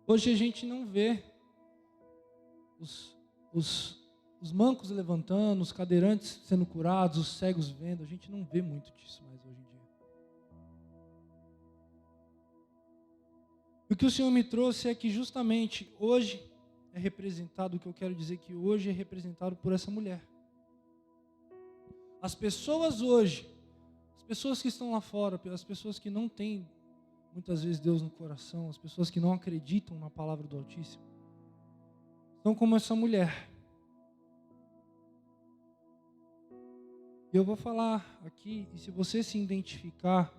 Hoje a gente não vê os mancos levantando, os cadeirantes sendo curados, os cegos vendo. A gente não vê muito disso mais hoje em dia. O que o Senhor me trouxe é que justamente hoje é representado, o que eu quero dizer que hoje é representado por essa mulher. As pessoas hoje, as pessoas que estão lá fora, as pessoas que não têm muitas vezes Deus no coração, as pessoas que não acreditam na palavra do Altíssimo, são como essa mulher. E eu vou falar aqui, e se você se identificar,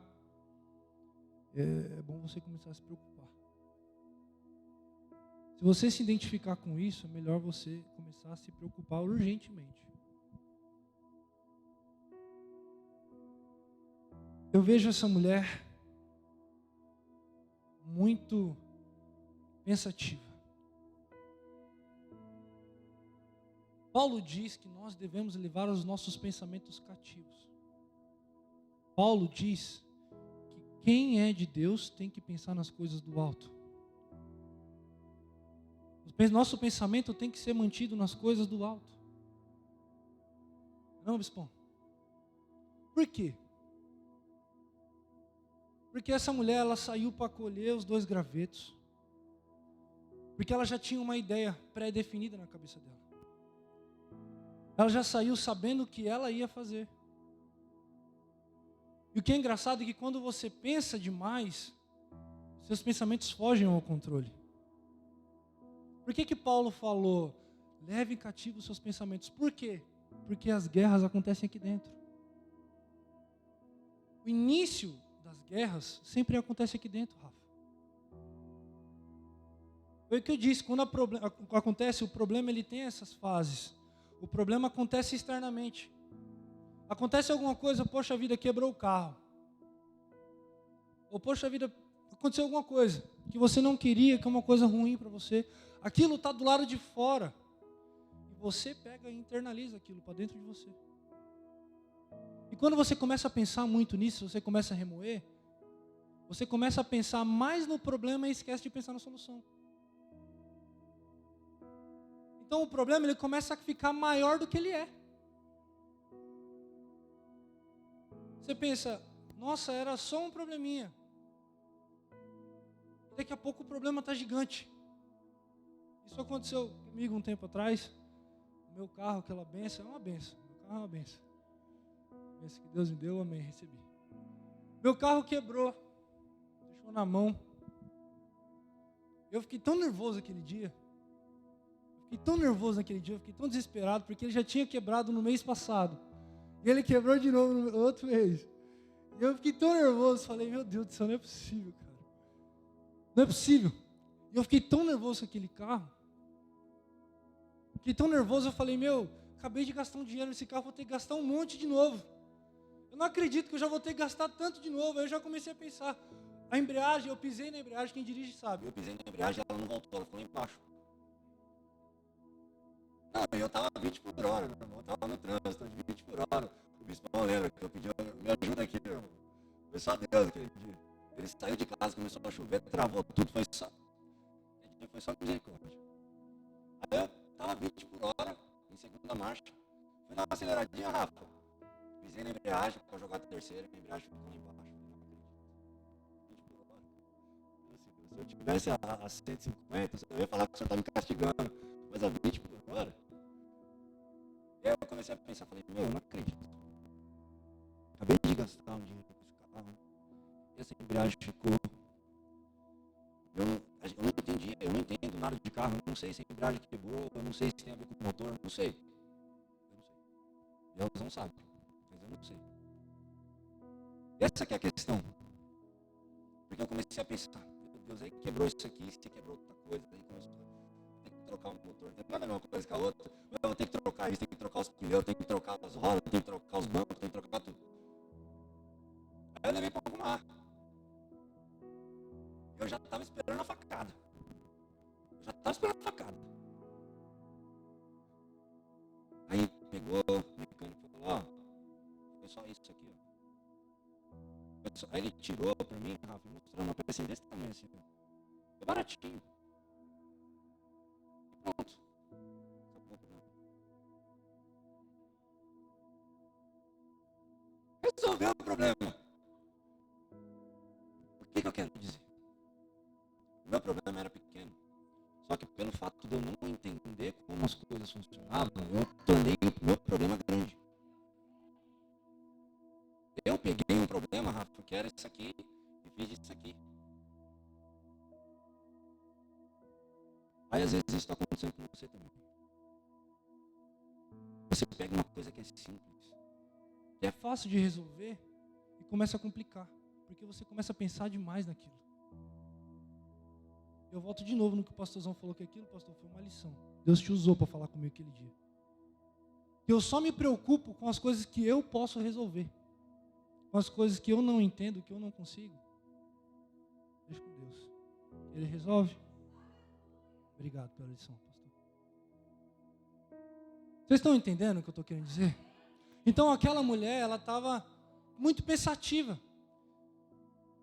é bom você começar a se preocupar. Se você se identificar com isso, é melhor você começar a se preocupar urgentemente. Eu vejo essa mulher muito pensativa. Paulo diz que nós devemos levar os nossos pensamentos cativos. Paulo diz que quem é de Deus tem que pensar nas coisas do alto. Nosso pensamento tem que ser mantido nas coisas do alto. Não, bispão? Por quê? Porque essa mulher, ela saiu para colher os 2 gravetos. Porque ela já tinha uma ideia pré-definida na cabeça dela. Ela já saiu sabendo o que ela ia fazer. E o que é engraçado é que quando você pensa demais, seus pensamentos fogem ao controle. Por que Paulo falou, leve cativo os seus pensamentos? Por quê? Porque as guerras acontecem aqui dentro. O início das guerras sempre acontece aqui dentro, Rafa. Foi o que eu disse, quando acontece o problema, ele tem essas fases. O problema acontece externamente. Acontece alguma coisa, poxa vida, quebrou o carro. Ou poxa vida, aconteceu alguma coisa que você não queria, que é uma coisa ruim para você. Aquilo está do lado de fora. E você pega e internaliza aquilo para dentro de você. E quando você começa a pensar muito nisso, você começa a remoer, você começa a pensar mais no problema e esquece de pensar na solução. Então o problema, ele começa a ficar maior do que ele é. Você pensa, nossa, era só um probleminha. Daqui a pouco o problema está gigante. Isso aconteceu comigo um tempo atrás. O meu carro, aquela benção, é uma benção. Meu carro é uma benção. Benção que Deus me deu, amém, recebi. Meu carro quebrou. Deixou na mão. Eu fiquei tão nervoso aquele dia. Eu fiquei tão desesperado, porque ele já tinha quebrado no mês passado. E ele quebrou de novo no outro mês. E eu fiquei tão nervoso, falei, meu Deus do céu, não é possível, cara. Não é possível. E eu fiquei tão nervoso com aquele carro. Fiquei tão nervoso, eu falei, acabei de gastar um dinheiro nesse carro, vou ter que gastar um monte de novo. Eu não acredito que eu já vou ter que gastar tanto de novo. Aí eu já comecei a pensar, a embreagem, eu pisei na embreagem, quem dirige sabe. Eu pisei na embreagem, ela não voltou, ela ficou lá embaixo. Não, eu estava 20 por hora, meu irmão, estava no trânsito de 20 por hora. O bispão lembra que eu pedi, me ajuda aqui, meu irmão. Foi só Deus aquele dia. Ele saiu de casa, começou a chover, travou tudo, foi só misericórdia. Aí eu estava 20 por hora, em segunda marcha. Fui dar uma aceleradinha, Rafa. Pisei na embreagem para jogar a terceira, a embreagem ficou lá embaixo. 20 por hora. Se eu tivesse a 150, eu ia falar que o senhor está me castigando. Mas a 20 por hora. E aí eu comecei a pensar, falei, eu não acredito. Acabei de gastar um dinheiro com esse carro. E essa embreagem ficou. Eu não entendi, eu não entendo nada de carro, eu não sei se a embreagem quebrou, eu não sei se tem a ver com o motor, eu não sei. Deus não sabe, mas eu não sei. Essa que é a questão. Porque eu comecei a pensar, meu Deus, aí quebrou isso aqui, se quebrou outra coisa, aí começou a ter que trocar o motor, não é a mesma coisa que a outra, eu vou ter que trocar isso, tem que trocar os pneus, tem que trocar as rodas, tem que trocar os bancos, tem que trocar tudo. Aí eu levei para arrumar. Eu já estava esperando a facada. Aí pegou, o mecânico falou, foi só isso aqui, Aí ele tirou pra mim, Rafa, mostrando uma peça desse tamanho assim, foi baratinho. Pronto. Resolveu o problema. O que eu quero dizer? O meu problema era pequeno. Só que pelo fato de eu não entender como as coisas funcionavam, eu tornei o meu problema grande. Eu peguei um problema, Rafa, que era isso aqui, e fiz isso aqui. Aí às vezes isso está acontecendo com você também. Você pega uma coisa que é simples, que é fácil de resolver, e começa a complicar. Porque você começa a pensar demais naquilo. Eu volto de novo no que o pastorzão falou, que aquilo, pastor, foi uma lição. Deus te usou para falar comigo aquele dia. Eu só me preocupo com as coisas que eu posso resolver. Com as coisas que eu não entendo, que eu não consigo. Deixa com Deus. Ele resolve. Obrigado pela lição, pastor. Vocês estão entendendo o que eu estou querendo dizer? Então aquela mulher, ela estava muito pensativa.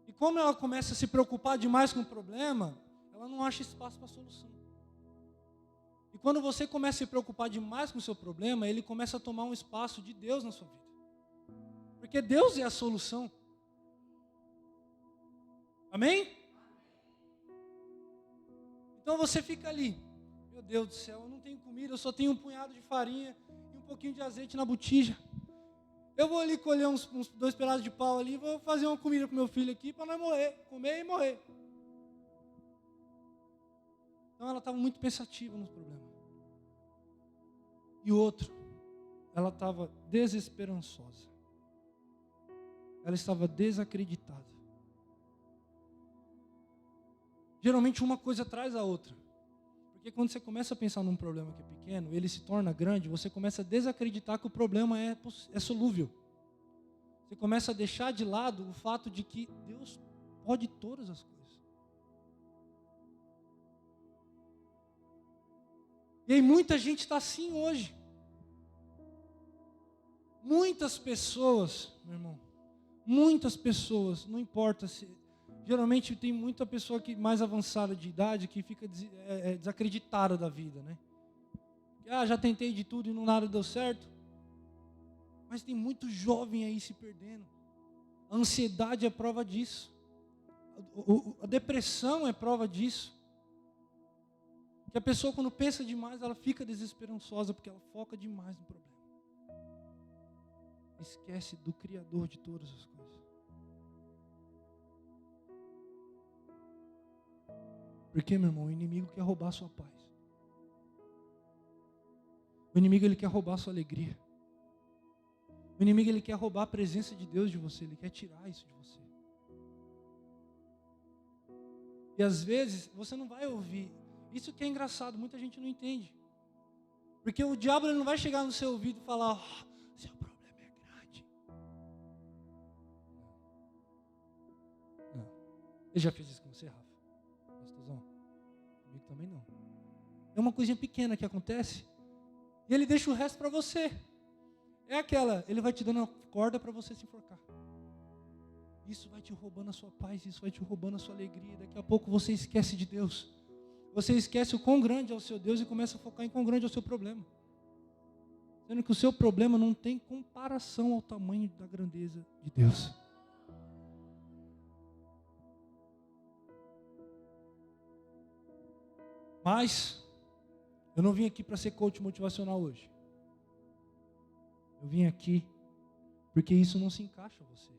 E como ela começa a se preocupar demais com o problema, ela não acha espaço para a solução. E quando você começa a se preocupar demais com o seu problema, ele começa a tomar um espaço de Deus na sua vida. Porque Deus é a solução. Amém? Então você fica ali. Meu Deus do céu, eu não tenho comida, eu só tenho um punhado de farinha e um pouquinho de azeite na botija. Eu vou ali colher uns 2 pedaços de pau ali, vou fazer uma comida para meu filho aqui para nós morrer, comer e morrer. Então ela estava muito pensativa nos problemas. E o outro, ela estava desesperançosa. Ela estava desacreditada. Geralmente uma coisa traz a outra. Porque quando você começa a pensar num problema que é pequeno, ele se torna grande, você começa a desacreditar que o problema é solúvel. Você começa a deixar de lado o fato de que Deus pode todas as coisas. E aí muita gente está assim hoje. Muitas pessoas, meu irmão, muitas pessoas, não importa se... Geralmente tem muita pessoa que mais avançada de idade que fica desacreditada da vida, né? Já tentei de tudo e nada deu certo. Mas tem muito jovem aí se perdendo. A ansiedade é prova disso. A depressão é prova disso. Que a pessoa quando pensa demais, ela fica desesperançosa porque ela foca demais no problema. Esquece do Criador de todas as coisas. Porque, meu irmão, o inimigo quer roubar a sua paz. O inimigo, ele quer roubar a sua alegria. O inimigo, ele quer roubar a presença de Deus de você. Ele quer tirar isso de você. E às vezes, você não vai ouvir. Isso que é engraçado, muita gente não entende. Porque o diabo, ele não vai chegar no seu ouvido e falar, seu problema é grande. Não. Ele já fez isso com você, Rafa? Pastorzão? Comigo também não. É uma coisinha pequena que acontece. E ele deixa o resto para você. É aquela, ele vai te dando a corda para você se enforcar. Isso vai te roubando a sua paz, isso vai te roubando a sua alegria. Daqui a pouco você esquece de Deus. Você esquece o quão grande é o seu Deus e começa a focar em quão grande é o seu problema. Sendo que o seu problema não tem comparação ao tamanho da grandeza de Deus. Mas, eu não vim aqui para ser coach motivacional hoje. Eu vim aqui porque isso não se encaixa a você.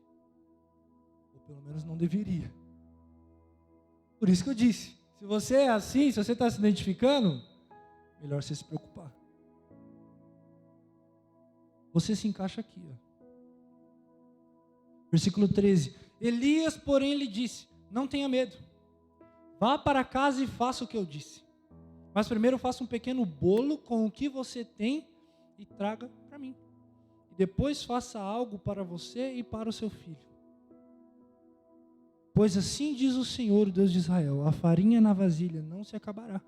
Ou pelo menos não deveria. Por isso que eu disse, se você é assim, se você está se identificando, melhor você se preocupar. Você se encaixa aqui. Ó. Versículo 13. Elias, porém, lhe disse, não tenha medo. Vá para casa e faça o que eu disse. Mas primeiro faça um pequeno bolo com o que você tem e traga para mim. E depois faça algo para você e para o seu filho. Pois assim diz o Senhor, o Deus de Israel, a farinha na vasilha não se acabará,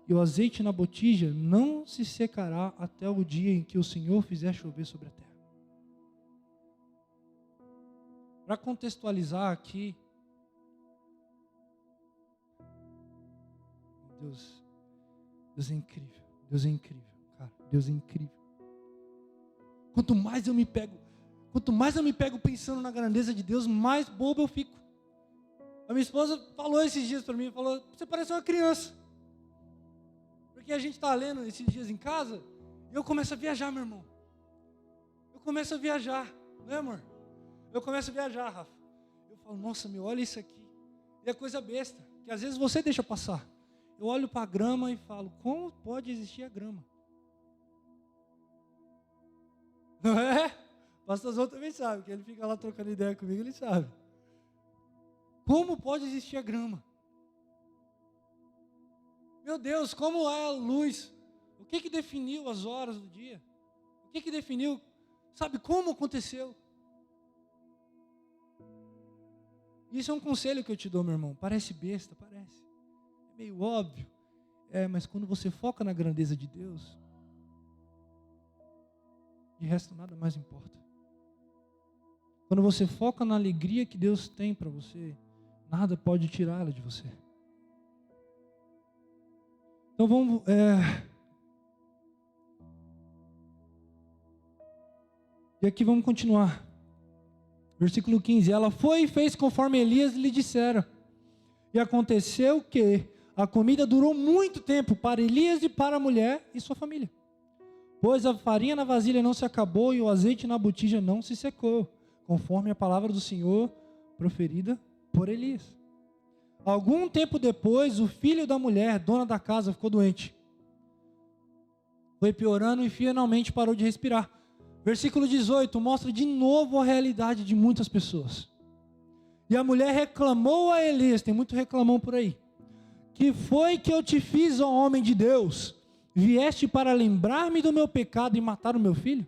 e o azeite na botija não se secará até o dia em que o Senhor fizer chover sobre a terra. Para contextualizar aqui, meu Deus, Deus é incrível. Deus é incrível, cara. Deus é incrível. Quanto mais eu me pego pensando na grandeza de Deus, mais bobo eu fico. A minha esposa falou esses dias para mim, falou, você parece uma criança. Porque a gente está lendo esses dias em casa, e eu começo a viajar, meu irmão. Eu começo a viajar, não é, amor? Eu começo a viajar, Rafa. Eu falo, nossa, meu, olha isso aqui. E é coisa besta, que às vezes você deixa passar. Eu olho para a grama e falo, como pode existir a grama? Não é? O pastorzão também sabe, que ele fica lá trocando ideia comigo, ele sabe. Como pode existir a grama? Meu Deus, como é a luz? O que definiu as horas do dia? O que definiu? Sabe como aconteceu? Isso é um conselho que eu te dou, meu irmão. Parece besta, parece. É meio óbvio. Mas quando você foca na grandeza de Deus, de resto nada mais importa. Quando você foca na alegria que Deus tem para você, nada pode tirá-la de você. Então vamos... E aqui vamos continuar. Versículo 15. Ela foi e fez conforme Elias lhe dissera. E aconteceu que a comida durou muito tempo para Elias e para a mulher e sua família. Pois a farinha na vasilha não se acabou e o azeite na botija não se secou, conforme a palavra do Senhor proferida por Elias. Algum tempo depois, o filho da mulher, dona da casa, ficou doente. Foi piorando e finalmente parou de respirar. Versículo 18 mostra de novo a realidade de muitas pessoas. E a mulher reclamou a Elias, tem muito reclamão por aí. Que foi que eu te fiz, ó homem de Deus? Vieste para lembrar-me do meu pecado e matar o meu filho?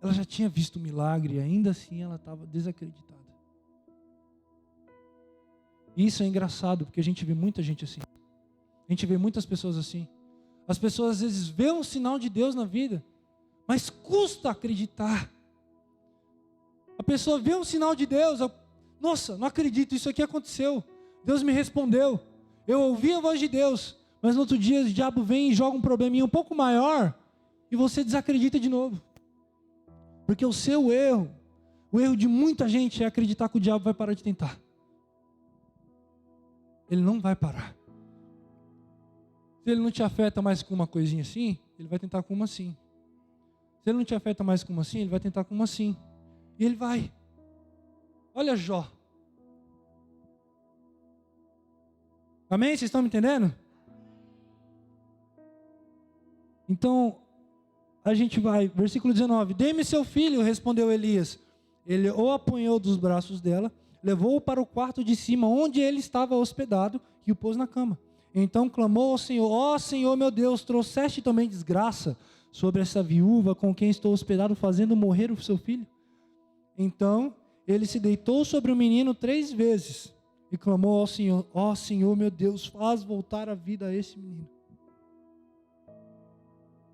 Ela já tinha visto o milagre e ainda assim ela estava desacreditada. Isso é engraçado, porque a gente vê muita gente assim. A gente vê muitas pessoas assim. As pessoas às vezes veem um sinal de Deus na vida, mas custa acreditar. A pessoa vê um sinal de Deus, nossa, não acredito, isso aqui aconteceu. Deus me respondeu. Eu ouvi a voz de Deus, mas no outro dia o diabo vem e joga um probleminha um pouco maior e você desacredita de novo. Porque o seu erro, o erro de muita gente é acreditar que o diabo vai parar de tentar. Ele não vai parar. Se ele não te afeta mais com uma coisinha assim, ele vai tentar com uma assim. Se ele não te afeta mais com uma assim, ele vai tentar com uma assim. E ele vai. Olha Jó. Amém? Vocês estão me entendendo? Então, a gente vai, versículo 19. Dê-me seu filho, respondeu Elias. Ele o apanhou dos braços dela, levou-o para o quarto de cima, onde ele estava hospedado, e o pôs na cama. Então clamou ao Senhor: ó Senhor meu Deus, trouxeste também desgraça sobre essa viúva com quem estou hospedado, fazendo morrer o seu filho? Então ele se deitou sobre o menino 3 vezes e clamou ao Senhor: ó Senhor meu Deus, faz voltar a vida a esse menino.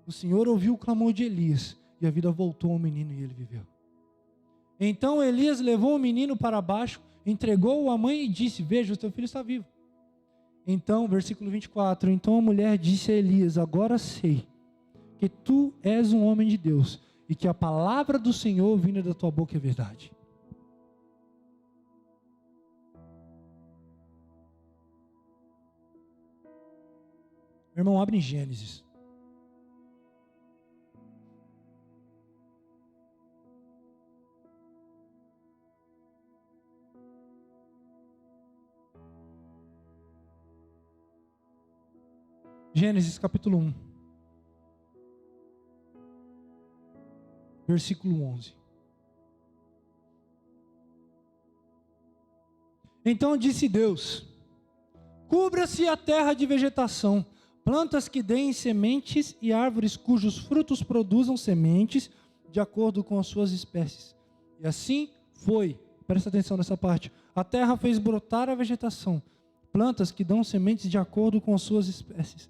O Senhor ouviu o clamor de Elias e a vida voltou ao menino e ele viveu. Então Elias levou o menino para baixo, entregou-o à mãe e disse: veja, o teu filho está vivo. Então, versículo 24, então a mulher disse a Elias: agora sei que tu és um homem de Deus e que a palavra do Senhor vinda da tua boca é verdade. Meu irmão, abre em Gênesis. Gênesis capítulo 1, versículo 11. Então disse Deus: cubra-se a terra de vegetação, plantas que deem sementes e árvores cujos frutos produzam sementes de acordo com as suas espécies. E assim foi. Presta atenção nessa parte. A terra fez brotar a vegetação, plantas que dão sementes de acordo com as suas espécies,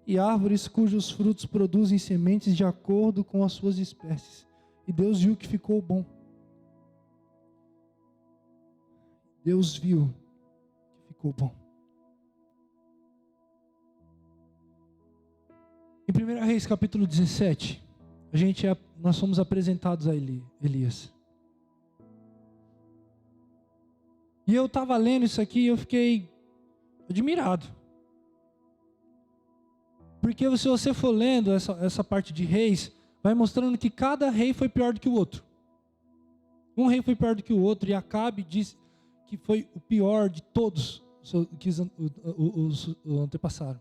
e árvores cujos frutos produzem sementes de acordo com as suas espécies. E Deus viu que ficou bom. Deus viu que ficou bom. Em 1 Reis capítulo 17, nós somos apresentados a Elias. E eu estava lendo isso aqui e eu fiquei admirado. Porque se você for lendo essa parte de reis, vai mostrando que cada rei foi pior do que o outro. Um rei foi pior do que o outro, e Acabe diz que foi o pior de todos que os antepassaram.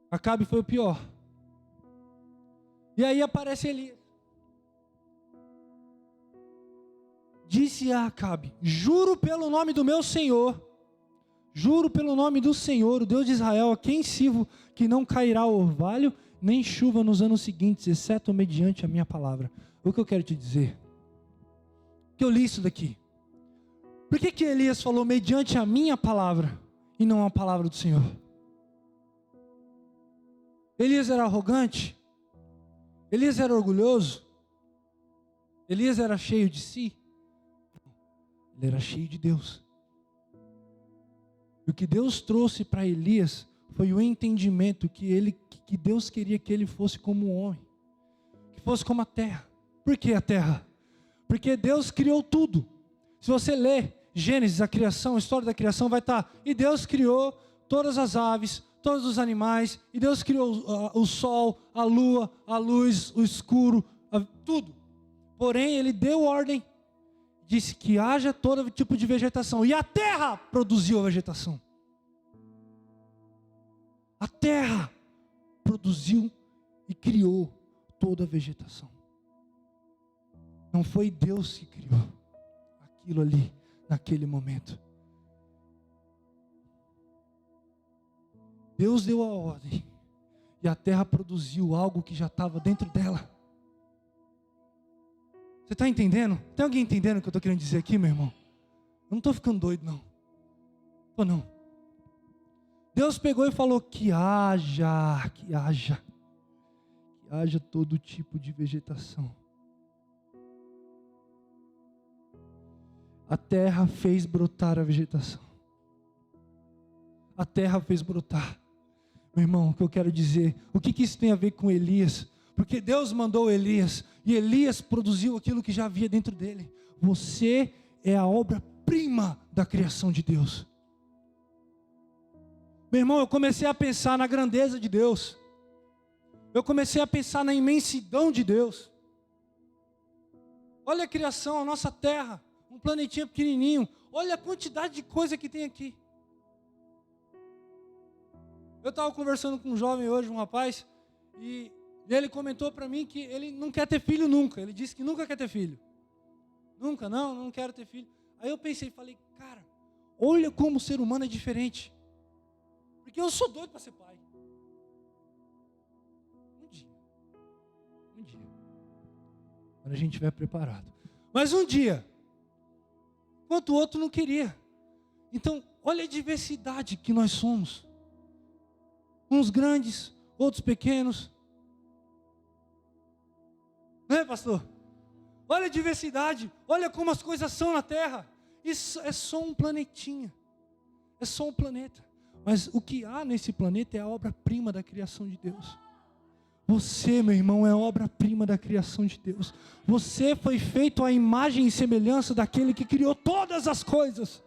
Acabe foi o pior. E aí aparece Elias. Disse a Acabe: juro pelo nome do meu Senhor, juro pelo nome do Senhor, o Deus de Israel, a quem sirvo, que não cairá orvalho, nem chuva nos anos seguintes, exceto mediante a minha palavra. O que eu quero te dizer? Que eu li isso daqui. Por que Elias falou mediante a minha palavra e não a palavra do Senhor? Elias era arrogante? Elias era orgulhoso? Elias era cheio de si? Ele era cheio de Deus. E o que Deus trouxe para Elias foi o entendimento que Deus queria que ele fosse como um homem, que fosse como a terra. Por que a terra? Porque Deus criou tudo. Se você ler Gênesis, a criação, a história da criação vai estar, e Deus criou todas as aves, todos os animais, e Deus criou o sol, a lua, a luz, o escuro, tudo. Porém, Ele deu ordem, disse que haja todo tipo de vegetação, e a terra produziu a vegetação. A terra produziu e criou toda a vegetação. Não foi Deus que criou aquilo ali, naquele momento. Deus deu a ordem, e a terra produziu algo que já estava dentro dela. Você está entendendo? Tem alguém entendendo o que eu estou querendo dizer aqui, meu irmão? Eu não estou ficando doido, não. Ou não? Deus pegou e falou que haja todo tipo de vegetação. A terra fez brotar a vegetação. A terra fez brotar. Meu irmão, o que eu quero dizer, o que isso tem a ver com Elias? Porque Deus mandou Elias, e Elias produziu aquilo que já havia dentro dele. Você é a obra-prima da criação de Deus. Meu irmão, eu comecei a pensar na grandeza de Deus. Eu comecei a pensar na imensidão de Deus. Olha a criação, a nossa terra, um planetinha pequenininho. Olha a quantidade de coisa que tem aqui. Eu estava conversando com um jovem hoje, um rapaz, e ele comentou para mim que ele não quer ter filho nunca. Ele disse que nunca quer ter filho. Nunca, não quero ter filho. Aí eu pensei, falei, cara, olha como o ser humano é diferente. Porque eu sou doido para ser pai. Um dia. Quando a gente estiver preparado. Mas um dia, enquanto o outro não queria. Então, olha a diversidade que nós somos. Uns grandes, outros pequenos. Não é, pastor? Olha a diversidade, olha como as coisas são na Terra. Isso é só um planetinha. É só um planeta. Mas o que há nesse planeta é a obra-prima da criação de Deus. Você, meu irmão, é a obra-prima da criação de Deus. Você foi feito à imagem e semelhança daquele que criou todas as coisas.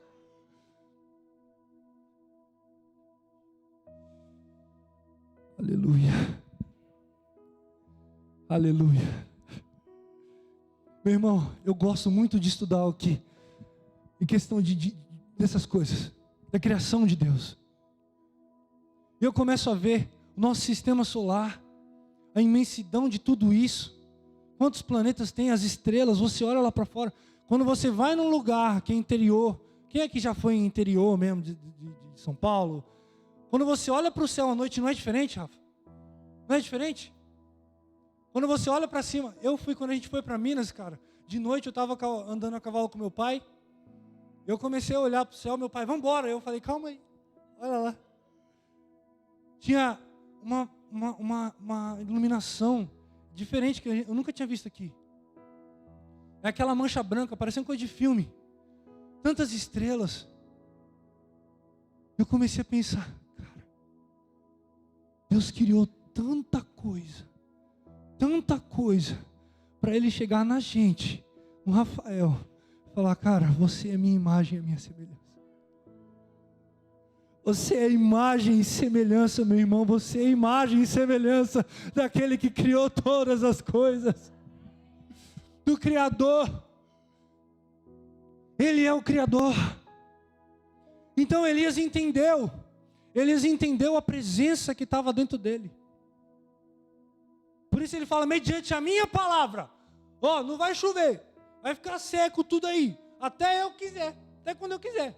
Aleluia. Aleluia. Meu irmão, eu gosto muito de estudar aqui, em questão dessas coisas, da criação de Deus. Eu começo a ver o nosso sistema solar, a imensidão de tudo isso, quantos planetas tem, as estrelas, você olha lá para fora. Quando você vai num lugar que é interior, quem é que já foi em interior mesmo de São Paulo? Quando você olha para o céu à noite, não é diferente, Rafa? Não é diferente? Quando você olha para cima, quando a gente foi para Minas, cara, de noite eu estava andando a cavalo com meu pai, eu comecei a olhar para o céu, meu pai, vamos embora. Eu falei, calma aí, olha lá. Tinha uma iluminação diferente que eu nunca tinha visto aqui. É aquela mancha branca, parecendo coisa de filme. Tantas estrelas. Eu comecei a pensar, cara, Deus criou tanta coisa, para Ele chegar na gente, no Rafael, falar: cara, você é minha imagem e minha semelhança. Você é imagem e semelhança, meu irmão. Você é imagem e semelhança daquele que criou todas as coisas, do Criador. Ele é o Criador. Então Elias entendeu a presença que estava dentro dele. Por isso ele fala: mediante a minha palavra, não vai chover, vai ficar seco tudo aí, até eu quiser, até quando eu quiser.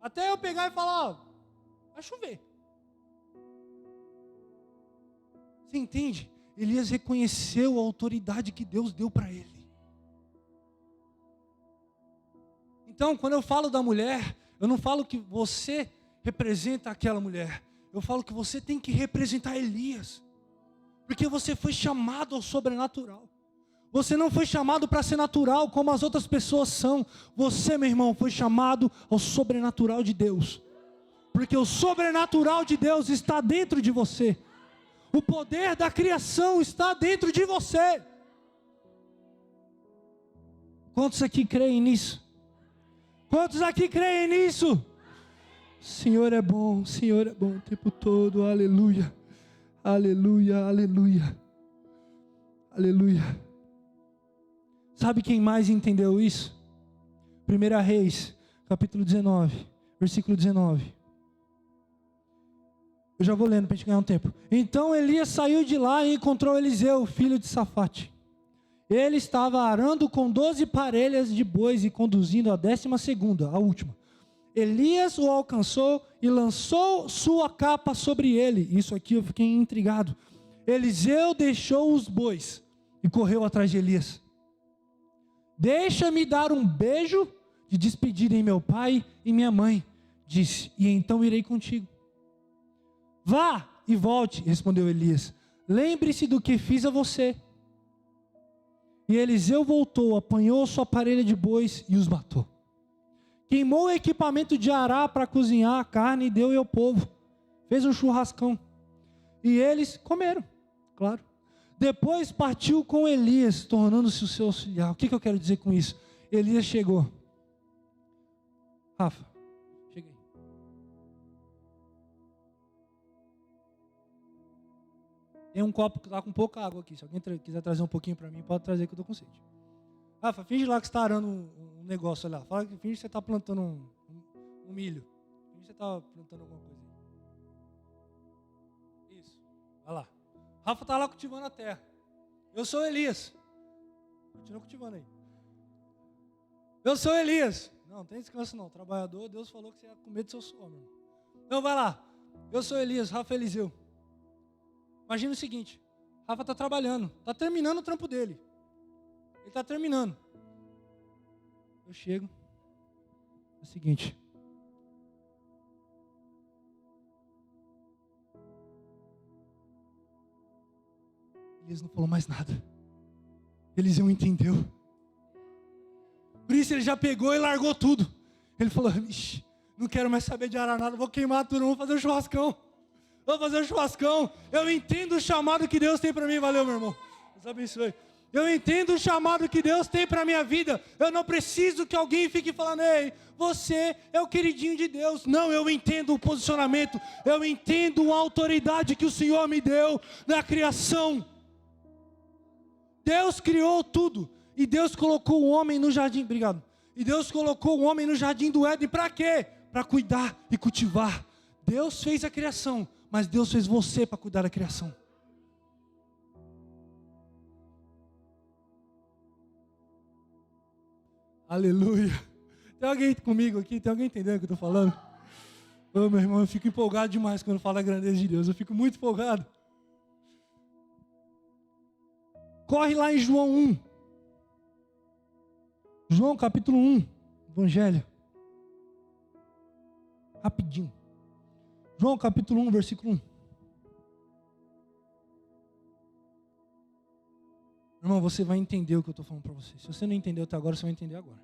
Até eu pegar e falar: vai chover. Você entende? Elias reconheceu a autoridade que Deus deu para ele. Então, quando eu falo da mulher, eu não falo que você representa aquela mulher. Eu falo que você tem que representar Elias. Porque você foi chamado ao sobrenatural. Você não foi chamado para ser natural como as outras pessoas são. Você, meu irmão, foi chamado ao sobrenatural de Deus. Porque o sobrenatural de Deus está dentro de você. O poder da criação está dentro de você. Quantos aqui creem nisso? Quantos aqui creem nisso? Senhor é bom o tempo todo, aleluia, aleluia, aleluia, aleluia. Sabe quem mais entendeu isso? 1 Reis, capítulo 19, versículo 19. Eu já vou lendo para a gente ganhar um tempo. Então Elias saiu de lá e encontrou Eliseu, filho de Safate. Ele estava arando com 12 parelhas de bois e conduzindo a 12ª, a última. Elias o alcançou e lançou sua capa sobre ele. Isso aqui eu fiquei intrigado. Eliseu deixou os bois e correu atrás de Elias. Deixa-me dar um beijo de despedida em meu pai e minha mãe, disse, e então irei contigo. Vá e volte, respondeu Elias. Lembre-se do que fiz a você. E Eliseu voltou, apanhou sua parelha de bois e os matou. Queimou o equipamento de arar para cozinhar a carne e deu ao povo. Fez um churrascão. E eles comeram, claro. Depois partiu com Elias, tornando-se o seu auxiliar. O que eu quero dizer com isso? Elias chegou. Rafa, cheguei. Tem um copo que está com pouca água aqui. Se alguém quiser trazer um pouquinho para mim, pode trazer que eu estou com sede. Rafa, finge lá que você está arando um negócio lá. Finge que você está plantando um milho. Finge que você está plantando alguma coisa aí. Isso. Vai lá. Rafa está lá cultivando a terra. Eu sou Elias. Continua cultivando aí. Eu sou Elias. Não tem descanso não. Trabalhador, Deus falou que você ia comer do seu suor, meu irmão. Então vai lá. Eu sou Elias, Rafa Eliseu. Imagina o seguinte. Rafa está trabalhando. Está terminando o trampo dele. Ele está terminando. Eu chego. É o seguinte. Elias não falou mais nada. Eliseu entendeu. Por isso ele já pegou e largou tudo. Ele falou: ixi, não quero mais saber de arar nada. Vou queimar tudo, vou fazer um churrascão. Vou fazer um churrascão. Eu entendo o chamado que Deus tem para mim. Valeu, meu irmão. Deus abençoe. Eu entendo o chamado que Deus tem para a minha vida. Eu não preciso que alguém fique falando: ei, você é o queridinho de Deus. Não, eu entendo o posicionamento. Eu entendo a autoridade que o Senhor me deu na criação. Deus criou tudo. E Deus colocou o homem no jardim. Obrigado. E Deus colocou o homem no jardim do Éden. Para quê? Para cuidar e cultivar. Deus fez a criação. Mas Deus fez você para cuidar da criação. Aleluia. Tem alguém comigo aqui? Tem alguém entendendo o que eu estou falando? Ô, meu irmão, eu fico empolgado demais quando eu falo da grandeza de Deus. Eu fico muito empolgado. Corre lá em João 1. João capítulo 1. Evangelho. Rapidinho. João capítulo 1, versículo 1. Irmão, você vai entender o que eu estou falando para você. Se você não entendeu até agora, você vai entender agora.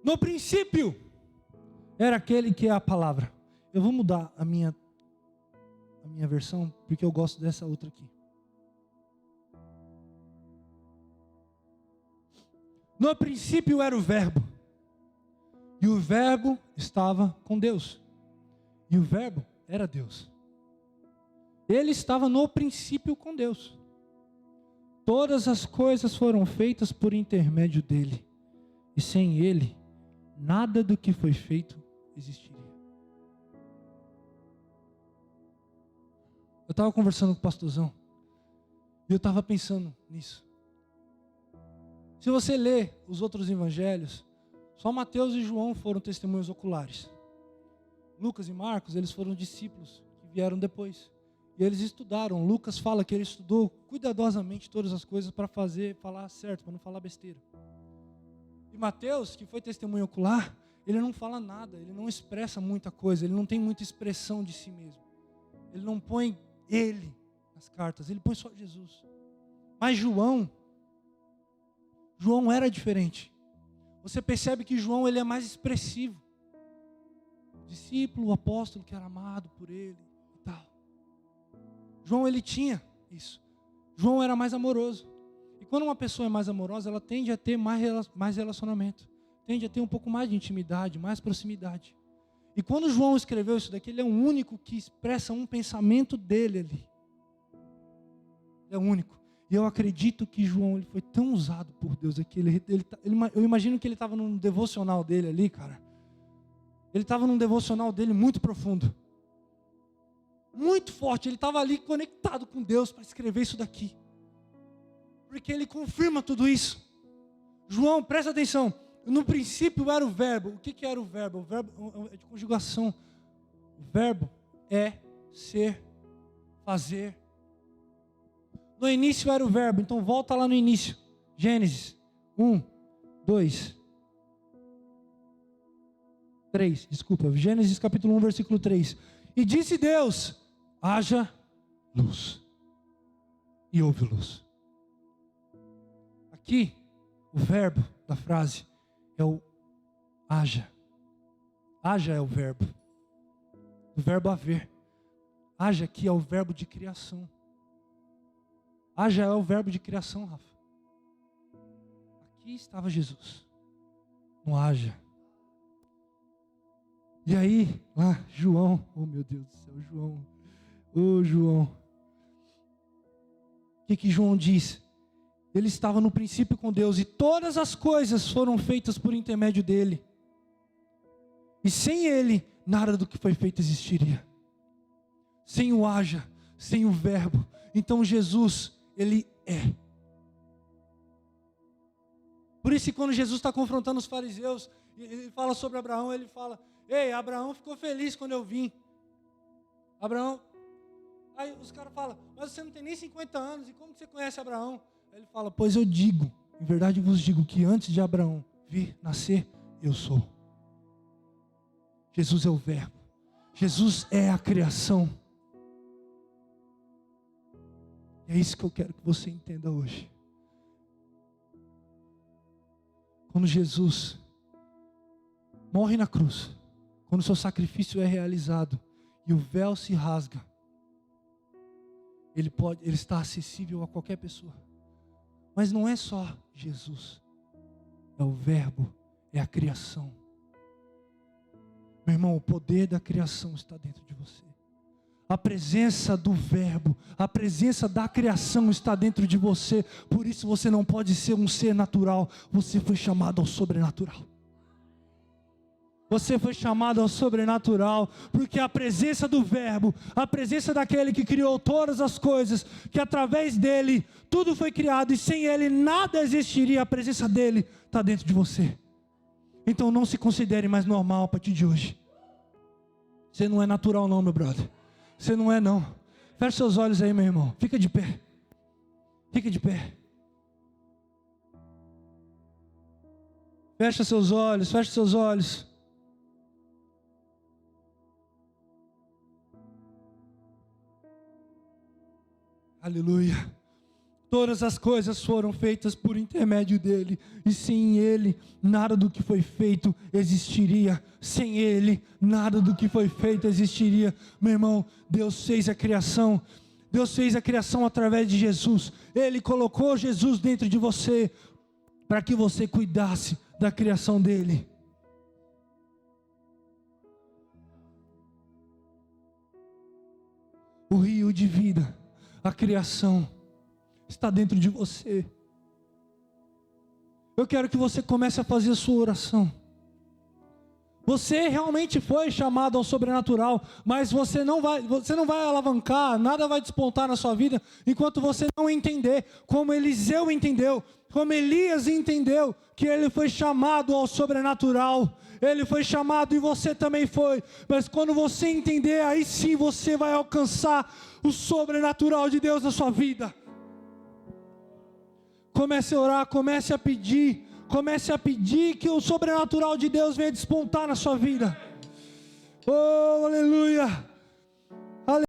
No princípio era aquele que é a palavra. Eu vou mudar a minha versão, porque eu gosto dessa outra aqui. No princípio era o verbo, e o verbo estava com Deus, e o verbo era Deus. Ele estava no princípio com Deus. Todas as coisas foram feitas por intermédio dele, e sem ele, nada do que foi feito existiria. Eu estava conversando com o pastorzão, e eu estava pensando nisso. Se você ler os outros evangelhos, só Mateus e João foram testemunhos oculares. Lucas e Marcos, eles foram discípulos que vieram depois. E eles estudaram. Lucas fala que ele estudou cuidadosamente todas as coisas para falar certo, para não falar besteira. E Mateus, que foi testemunho ocular, ele não fala nada, ele não expressa muita coisa, ele não tem muita expressão de si mesmo. Ele não põe ele nas cartas, ele põe só Jesus. Mas João era diferente. Você percebe que João ele é mais expressivo. Discípulo, apóstolo que era amado por ele e tal. João ele tinha isso. João era mais amoroso. E quando uma pessoa é mais amorosa, ela tende a ter mais relacionamento. Tende a ter um pouco mais de intimidade, mais proximidade. E quando João escreveu isso daqui, ele é o único que expressa um pensamento dele ali. Ele é o único. E eu acredito que João ele foi tão usado por Deus aqui. Eu imagino que ele estava num devocional dele ali, cara. Ele estava num devocional dele muito profundo. Muito forte. Ele estava ali conectado com Deus para escrever isso daqui. Porque ele confirma tudo isso. João, presta atenção. No princípio era o verbo. O que era o verbo? O verbo é de conjugação. O verbo é ser, fazer. No início era o verbo. Então volta lá no início. Gênesis 1, 2, 3. Desculpa. Gênesis capítulo 1, versículo 3. E disse Deus: haja luz. E houve luz. Aqui, o verbo da frase é o haja. Haja é o verbo. O verbo haver. Haja aqui é o verbo de criação. Haja é o verbo de criação, Rafa. Aqui estava Jesus. No haja. E aí, lá, João. Oh, meu Deus do céu, João. Oh, João. O que João diz? Ele estava no princípio com Deus e todas as coisas foram feitas por intermédio dele. E sem ele, nada do que foi feito existiria. Sem o haja, sem o verbo. Então Jesus, ele é. Por isso que quando Jesus está confrontando os fariseus, ele fala sobre Abraão, ele fala: ei, Abraão ficou feliz quando eu vim. Abraão. Aí os caras falam: mas você não tem nem 50 anos, e como você conhece Abraão? Aí ele fala: pois eu digo, em verdade vos digo, que antes de Abraão vir nascer, eu sou. Jesus é o verbo. Jesus é a criação. E é isso que eu quero que você entenda hoje. Quando Jesus morre na cruz, quando o seu sacrifício é realizado e o véu se rasga, ele está acessível a qualquer pessoa. Mas não é só Jesus, é o verbo, é a criação. Meu irmão, o poder da criação está dentro de você. A presença do verbo, a presença da criação está dentro de você. Por isso você não pode ser um ser natural. Você foi chamado ao sobrenatural. Você foi chamado ao sobrenatural, porque a presença do verbo, a presença daquele que criou todas as coisas, que através dele tudo foi criado e sem ele nada existiria, a presença dele está dentro de você. Então não se considere mais normal a partir de hoje. Você não é natural não, meu brother. Você não é não. Feche seus olhos aí, meu irmão. Fica de pé. Fica de pé. Fecha seus olhos, fecha seus olhos. Aleluia. Todas as coisas foram feitas por intermédio dele, e sem ele, nada do que foi feito existiria. Sem ele, nada do que foi feito existiria. Meu irmão, Deus fez a criação. Deus fez a criação através de Jesus. Ele colocou Jesus dentro de você, para que você cuidasse da criação dele. O rio de vida, a criação, está dentro de você. Eu quero que você comece a fazer a sua oração. Você realmente foi chamado ao sobrenatural, mas você não vai alavancar, nada vai despontar na sua vida, enquanto você não entender, como Eliseu entendeu, como Elias entendeu, que ele foi chamado ao sobrenatural. Ele foi chamado e você também foi, mas quando você entender, aí sim você vai alcançar o sobrenatural de Deus na sua vida. Comece a orar, comece a pedir que o sobrenatural de Deus venha despontar na sua vida. Oh,